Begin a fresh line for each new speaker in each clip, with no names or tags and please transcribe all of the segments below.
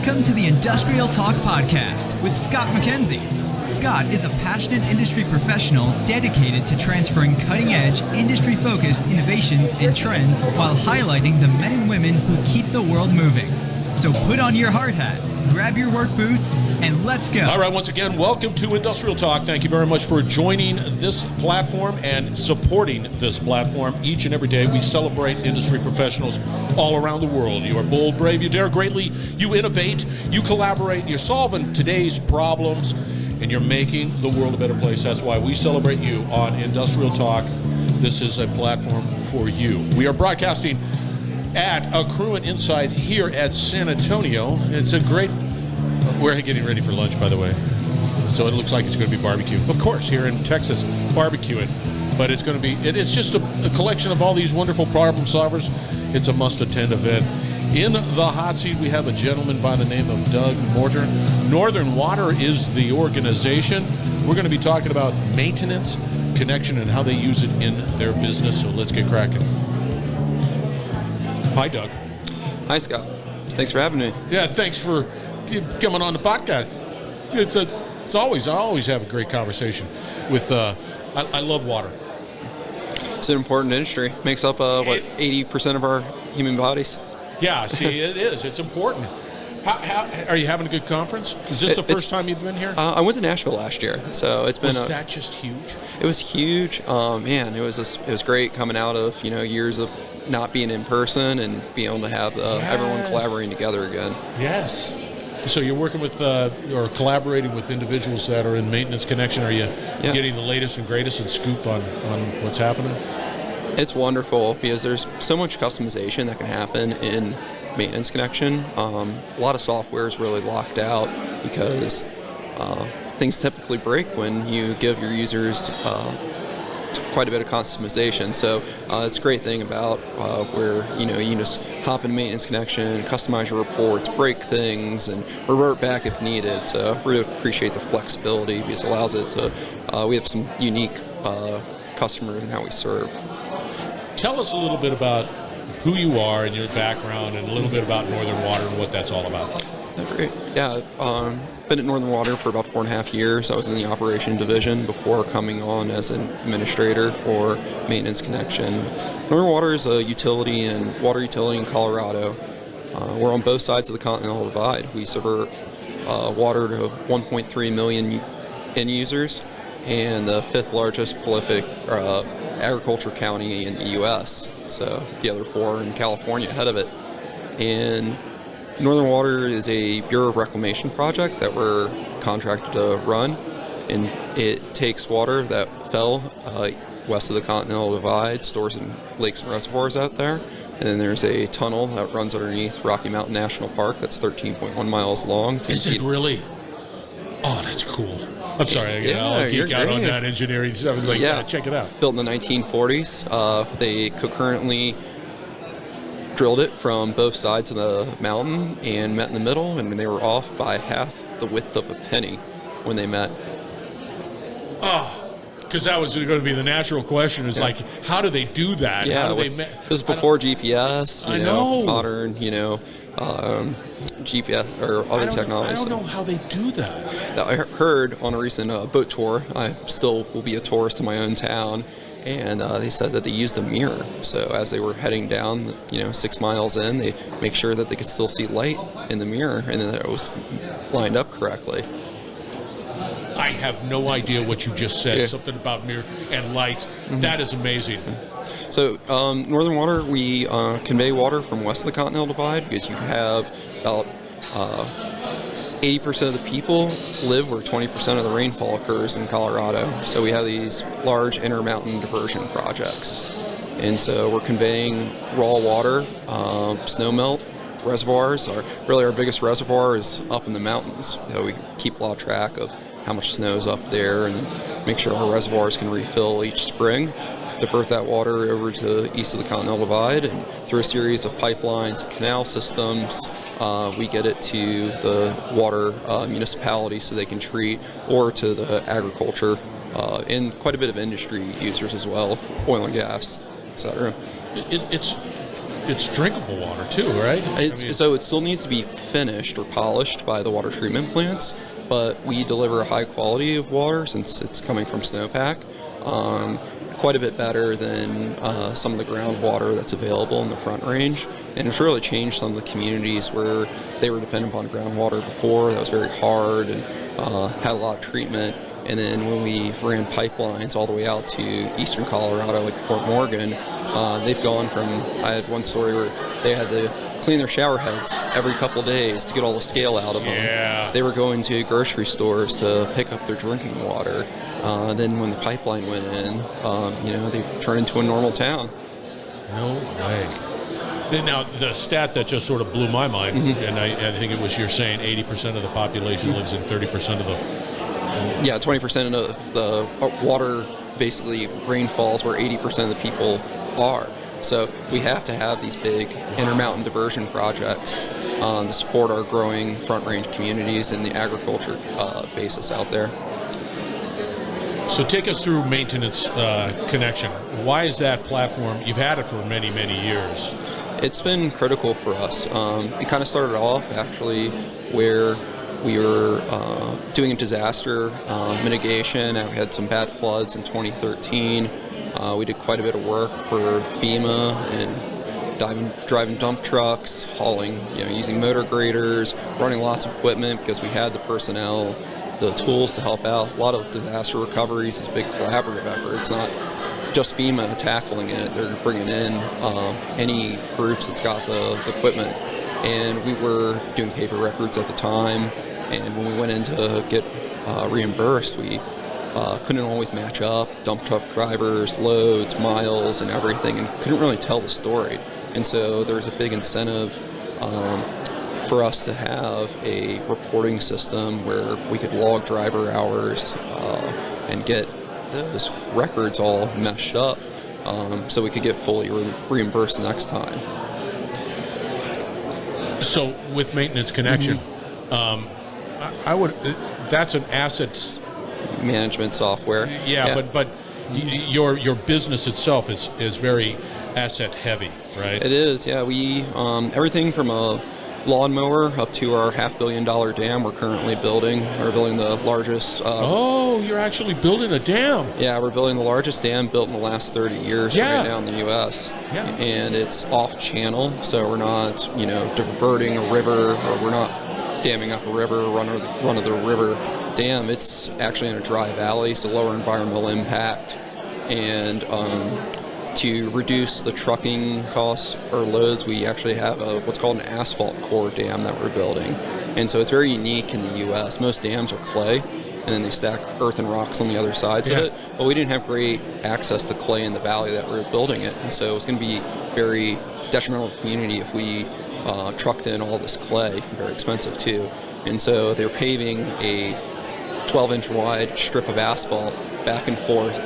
Welcome to the Industrial Talk Podcast with Scott McKenzie. Scott is a passionate industry professional dedicated to transferring cutting-edge, industry-focused innovations and trends while highlighting the men and women who keep the world moving. So put on your hard hat, grab your work boots, and let's go.
All right, once again, welcome to Industrial Talk. Thank you very much for joining this platform and supporting this platform. Each and every day, we celebrate industry professionals all around the world. You are bold, brave, you dare greatly, you innovate, you collaborate, you're solving today's problems, and you're making the world a better place. That's why we celebrate you on Industrial Talk. This is a platform for you. We are broadcasting at Accruent Insights here at San Antonio. It's a great, we're getting ready for lunch, by the way. So it looks like it's going to be barbecue. Of course, here in Texas, barbecuing. But it's going to be, it's just a collection of all these wonderful problem solvers. It's a must-attend event. In the hot seat, we have a gentleman by the name of Doug Morter. Northern Water is the organization. We're going to be talking about maintenance, connection, and how they use it in their business. So let's get cracking. Hi, Doug.
Hi, Scott. Thanks for having me.
Yeah, thanks for coming on the podcast. It's always, I always have a great conversation with, I love water.
It's an important industry. Makes up, 80% of our human bodies.
Yeah, see, it is. It's important. How, are you having a good conference? Is this the first time you've been here?
I went to Nashville last year, so it's been.
Was that just huge?
It was huge. Man, it was great coming out of years of not being in person and being able to have everyone collaborating together again.
Yes. So you're working with or collaborating with individuals that are in maintenance connection. Are you getting the latest and greatest and scoop on what's happening?
It's wonderful because there's so much customization that can happen in maintenance connection. A lot of software is really locked out because things typically break when you give your users quite a bit of customization. So it's a great thing about where you can just hop in maintenance connection, customize your reports, break things, and revert back if needed. So I really appreciate the flexibility because it allows it to. We have some unique customers and how we serve.
Tell us a little bit about who you are and your background, and a little bit about Northern Water and what that's all about.
Great. Yeah, been at Northern Water for about 4.5 years. I was in the operation division before coming on as an administrator for maintenance connection. Northern Water is a water utility in Colorado. We're on both sides of the Continental Divide. We serve water to 1.3 million end users and the 5th largest prolific agriculture county in the U.S. So the other 4 in California ahead of it. And Northern Water is a Bureau of Reclamation project that we're contracted to run, and it takes water that fell west of the Continental Divide, stores in lakes and reservoirs out there, and then there's a tunnel that runs underneath Rocky Mountain National Park that's 13.1 miles long.
Is it really? Oh, that's cool. I'm sorry, I'll geek out on that engineering stuff. I was like, check it out.
Built in the 1940s. They concurrently drilled it from both sides of the mountain and met in the middle, and they were off by half the width of a penny when they met.
Oh, because that was going to be the natural question is like, how do they do that?
Yeah,
how do they met?
This is before GPS,
I know.
Modern, GPS or other technologies.
I don't know how they do that.
Now, I heard on a recent boat tour, I still will be a tourist in my own town, and they said that they used a mirror. So as they were heading down, 6 miles in, they make sure that they could still see light in the mirror, and then it was lined up correctly.
I have no idea what you just said. Yeah. Something about mirror and lights. Mm-hmm. That is amazing.
So Northern Water, we convey water from west of the Continental Divide because you have about 80% of the people live where 20% of the rainfall occurs in Colorado. So we have these large intermountain diversion projects. And so we're conveying raw water, snowmelt, reservoirs. Our biggest reservoir is up in the mountains. So we keep a lot of track of how much snow is up there and make sure our reservoirs can refill each spring. Divert that water over to east of the Continental Divide, and through a series of pipelines and canal systems, we get it to the water municipalities so they can treat, or to the agriculture, and quite a bit of industry users as well, oil and gas, etc.
it's drinkable water too, right?
So it still needs to be finished or polished by the water treatment plants, but we deliver a high quality of water since it's coming from snowpack. Quite a bit better than some of the groundwater that's available in the Front Range. And it's really changed some of the communities where they were dependent upon groundwater before. That was very hard and had a lot of treatment. And then when we ran pipelines all the way out to eastern Colorado, like Fort Morgan, they've gone from, I had one story where they had to clean their shower heads every couple of days to get all the scale out of them.
Yeah.
They were going to grocery stores to pick up their drinking water. Then when the pipeline went in, they turned into a normal town.
No way. Now, the stat that just sort of blew my mind, and I think it was you're saying 80% of the population lives in 30% of the...
Yeah, 20% of the water, basically rainfalls where 80% of the people are. So we have to have these big intermountain diversion projects to support our growing Front Range communities and the agriculture basis out there.
So take us through Maintenance Connection. Why is that platform? You've had it for many, many years.
It's been critical for us. It kind of started off actually where we were doing a disaster mitigation. We had some bad floods in 2013. We did quite a bit of work for FEMA and driving dump trucks, hauling, using motor graders, running lots of equipment because we had the personnel, the tools to help out. A lot of disaster recoveries is a big collaborative effort. It's not just FEMA tackling it. They're bringing in any groups that's got the equipment. And we were doing paper records at the time. And when we went in to get reimbursed, we couldn't always match up dump truck drivers, loads, miles, and everything, and couldn't really tell the story. And so there was a big incentive for us to have a reporting system where we could log driver hours and get those records all meshed up so we could get fully reimbursed next time.
So with Maintenance Connection, that's an assets
management software.
Yeah. But your business itself is very asset heavy, right?
It is. Yeah, we everything from a lawnmower up to our $500 million dam we're currently building. We're building the largest...
you're actually building a dam.
Yeah, we're building the largest dam built in the last 30 years right now in the U.S.
Yeah.
And it's off-channel, so we're not, diverting a river, or we're not damming up a river, run of the river dam. It's actually in a dry valley, so lower environmental impact. And to reduce the trucking costs or loads, we actually have what's called an asphalt core dam that we're building. And so it's very unique in the U.S. Most dams are clay, and then they stack earth and rocks on the other sides of it. But we didn't have great access to clay in the valley that we were building it. And so it's going to be very detrimental to the community if we trucked in all this clay, very expensive too. And so they're paving a 12-inch wide strip of asphalt back and forth,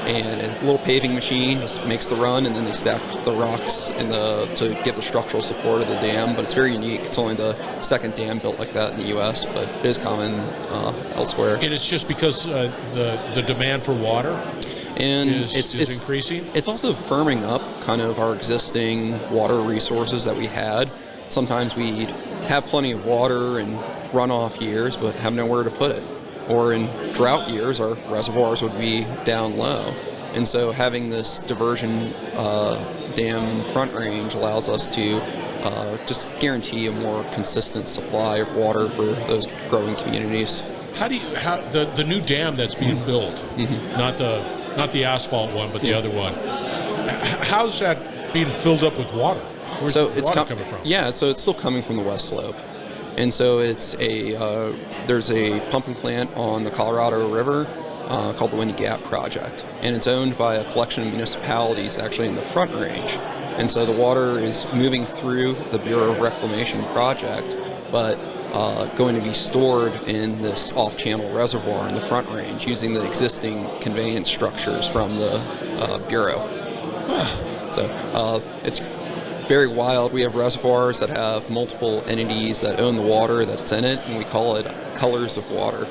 and a little paving machine just makes the run, and then they stack the rocks to give the structural support of the dam. But it's very unique. It's only the second dam built like that in the U.S., but it is common elsewhere.
And it's just because the demand for water is increasing?
It's also firming up kind of our existing water resources that we had. Sometimes we'd have plenty of water in runoff years, but have nowhere to put it. Or in drought years, our reservoirs would be down low. And so having this diversion dam in the Front Range allows us to just guarantee a more consistent supply of water for those growing communities.
How the new dam that's being built, not the asphalt one, but the other one, how's that being filled up with water? Where's the water coming from?
Yeah, so it's still coming from the West Slope. And so it's there's a pumping plant on the Colorado River called the Windy Gap Project, and it's owned by a collection of municipalities actually in the Front Range. And so the water is moving through the Bureau of Reclamation project, but going to be stored in this off-channel reservoir in the Front Range using the existing conveyance structures from the Bureau. So it's very wild. We have reservoirs that have multiple entities that own the water that's in it, and we call it colors of water.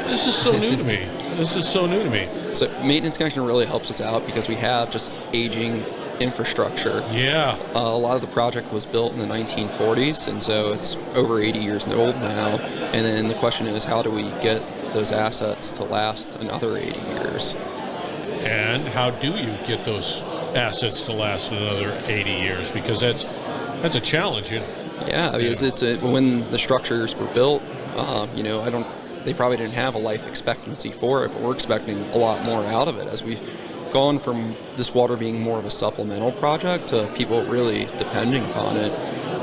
This is so new to me. This is so new to me.
So maintenance connection really helps us out because we have just aging infrastructure.
Yeah.
A lot of the project was built in the 1940s, and so it's over 80 years old now. And then the question is, how do we get those assets to last another 80 years?
And how do you get those assets to last another 80 years? Because that's a challenge.
Yeah, because when the structures were built, they probably didn't have a life expectancy for it, but we're expecting a lot more out of it as we've gone from this water being more of a supplemental project to people really depending upon it.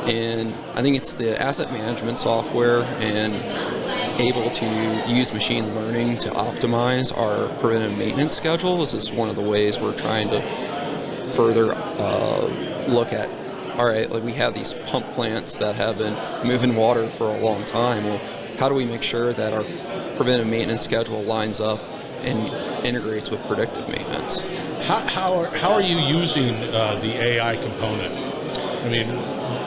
And I think it's the asset management software and able to use machine learning to optimize our preventive maintenance schedule. This is one of the ways we're trying to further look at, all right, like we have these pump plants that have been moving water for a long time. Well, how do we make sure that our preventive maintenance schedule lines up and integrates with predictive maintenance?
How are you using the AI component? I mean,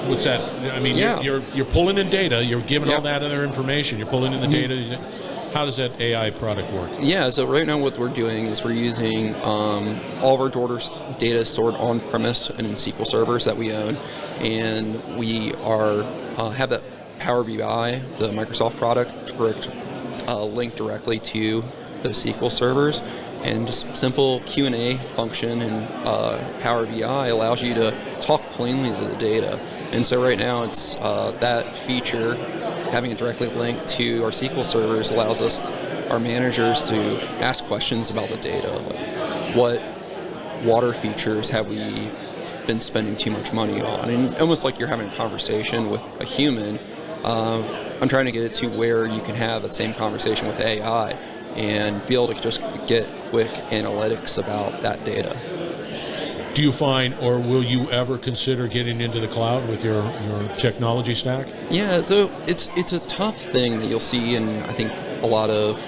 what's that? I mean,
Yeah.
you're pulling in data, you're giving all that other information, you're pulling in the data. How does that AI product work?
Yeah, so right now what we're doing is we're using all of our data stored on premise and in SQL servers that we own, and we are have that Power BI, the Microsoft product, linked directly to those SQL servers, and just simple Q&A function in Power BI allows you to talk plainly to the data. And so right now it's that feature, having it directly linked to our SQL servers, allows our managers to ask questions about the data. Like, what water features have we been spending too much money on? And almost like you're having a conversation with a human, I'm trying to get it to where you can have that same conversation with AI and be able to just get quick analytics about that data.
Do you find, or will you ever consider getting into the cloud with your technology stack?
Yeah, so it's a tough thing that you'll see in, I think, a lot of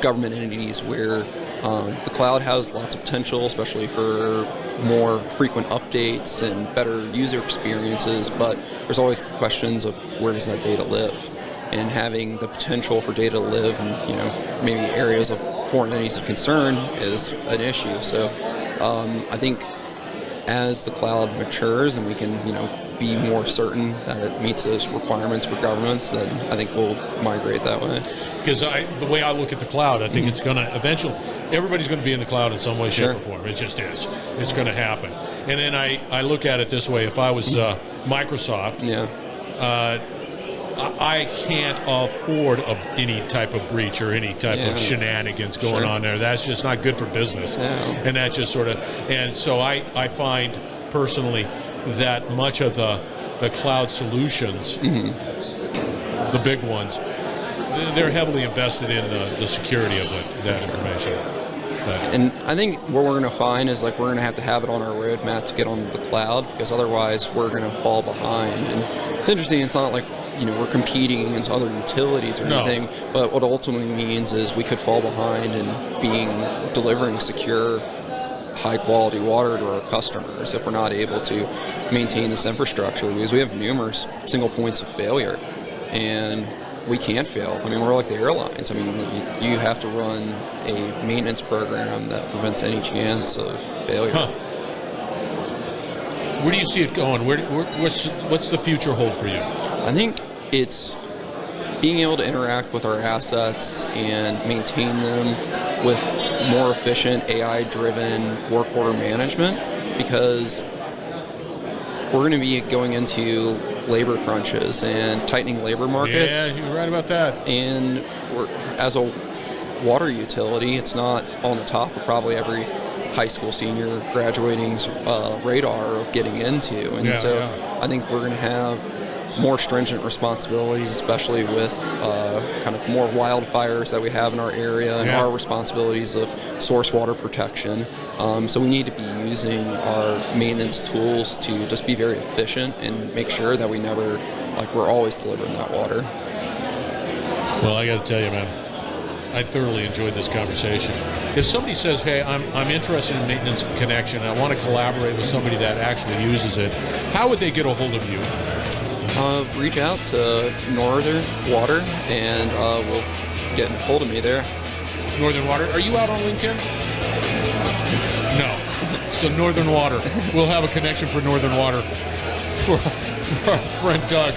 government entities where the cloud has lots of potential, especially for more frequent updates and better user experiences, but there's always questions of where does that data live? And having the potential for data to live in, maybe areas of foreign entities of concern is an issue. So I think as the cloud matures and we can, be more certain that it meets those requirements for governments, then I think we'll migrate that way.
Because the way I look at the cloud, I think it's going to eventually, everybody's going to be in the cloud in some way, shape, or form. It just is. It's going to happen. And then I look at it this way. If I was Microsoft, I can't afford any type of breach or any type of shenanigans going on there. That's just not good for business. And that just sort of, and so I find personally that much of the cloud solutions, the big ones, they're heavily invested in the security of that information.
And I think what we're going to find is like we're going to have it on our roadmap to get on the cloud, because otherwise we're going to fall behind. And it's interesting, it's not like we're competing against other utilities or anything, but what it ultimately means is we could fall behind in delivering secure, high-quality water to our customers if we're not able to maintain this infrastructure, because we have numerous single points of failure, and we can't fail. I mean, we're like the airlines. I mean, you have to run a maintenance program that prevents any chance of failure.
Where do you see it going? What's the future hold for you?
I think it's being able to interact with our assets and maintain them with more efficient AI-driven work order management, because we're going to be going into labor crunches and tightening labor markets.
Yeah, you're right about that.
And as a water utility, it's not on the top of probably every high school senior graduating's radar of getting into. And I think we're going to have more stringent responsibilities, especially with kind of more wildfires that we have in our area and our responsibilities of source water protection. So we need to be using our maintenance tools to just be very efficient and make sure that we're always delivering that water.
Well, I got to tell you, man, I thoroughly enjoyed this conversation. If somebody says, hey, I'm interested in maintenance connection, I want to collaborate with somebody that actually uses it, how would they get a hold of you?
Reach out to Northern Water, and we'll get a hold of me there.
Northern Water. Are you out on LinkedIn? No. So Northern Water. We'll have a connection for Northern Water for our friend Doug.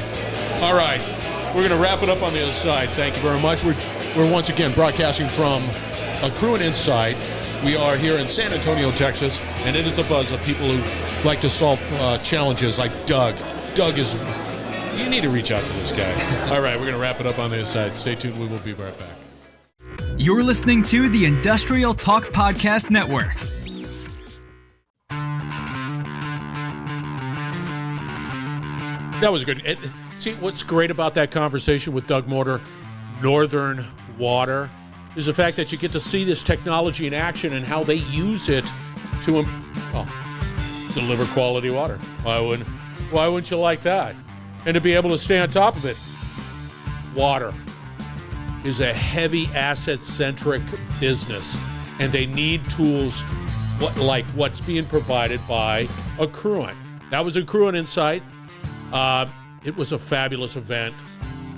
All right. We're going to wrap it up on the other side. Thank you very much. We're once again broadcasting from Accruent Insights. We are here in San Antonio, Texas, and it is a buzz of people who like to solve challenges like Doug. Doug is... You need to reach out to this guy. All right, we're going to wrap it up on the other side. Stay tuned. We will be right back.
You're listening to the Industrial Talk Podcast Network.
That was good. See, what's great about that conversation with Doug Morter, Northern Water, is the fact that you get to see this technology in action and how they use it to deliver quality water. Why wouldn't you like that? And to be able to stay on top of it. Water is a heavy asset-centric business, and they need tools like what's being provided by Accruent. That was Accruent Insight. It was a fabulous event.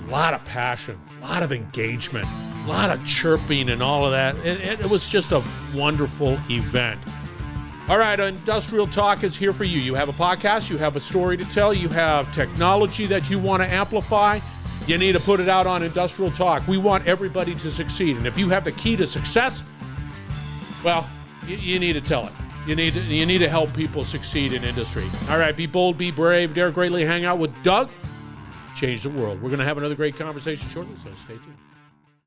A lot of passion, a lot of engagement, a lot of chirping and all of that. It was just a wonderful event. All right, Industrial Talk is here for you. You have a podcast, you have a story to tell, you have technology that you want to amplify. You need to put it out on Industrial Talk. We want everybody to succeed. And if you have the key to success, well, you need to tell it. You need to help people succeed in industry. All right, be bold, be brave, dare greatly, hang out with Doug. Change the world. We're going to have another great conversation shortly, so stay tuned.